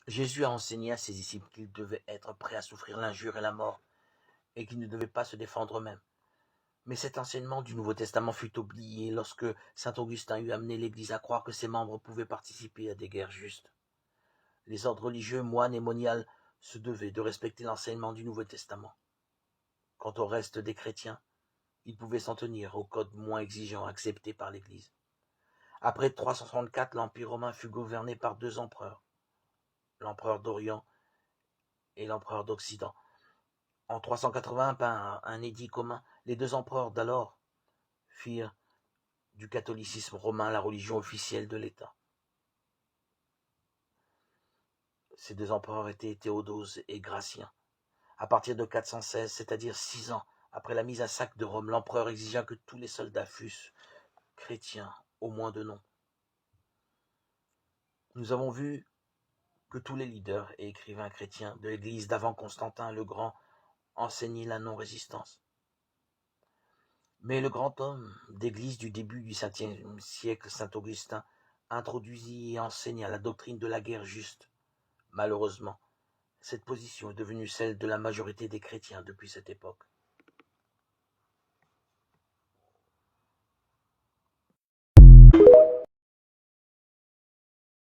Jésus a enseigné à ses disciples qu'ils devaient être prêts à souffrir l'injure et la mort, et qu'ils ne devaient pas se défendre eux-mêmes. Mais cet enseignement du Nouveau Testament fut oublié lorsque saint Augustin eut amené l'Église à croire que ses membres pouvaient participer à des guerres justes. Les ordres religieux, moines et moniales se devaient de respecter l'enseignement du Nouveau Testament. Quant au reste des chrétiens, ils pouvaient s'en tenir aux codes moins exigeants acceptés par l'Église. Après 364, l'Empire romain fut gouverné par deux empereurs, l'empereur d'Orient et l'empereur d'Occident. En 380, par un édit commun, les deux empereurs d'alors firent du catholicisme romain la religion officielle de l'État. Ces deux empereurs étaient Théodose et Gratien. À partir de 416, c'est-à-dire 6 ans après la mise à sac de Rome, l'empereur exigea que tous les soldats fussent chrétiens, au moins de nom. Nous avons vu que tous les leaders et écrivains chrétiens de l'Église d'avant Constantin le Grand enseignaient la non-résistance. Mais le grand homme d'Église du début du 5e siècle, saint Augustin, introduisit et enseigna la doctrine de la guerre juste. Malheureusement, cette position est devenue celle de la majorité des chrétiens depuis cette époque.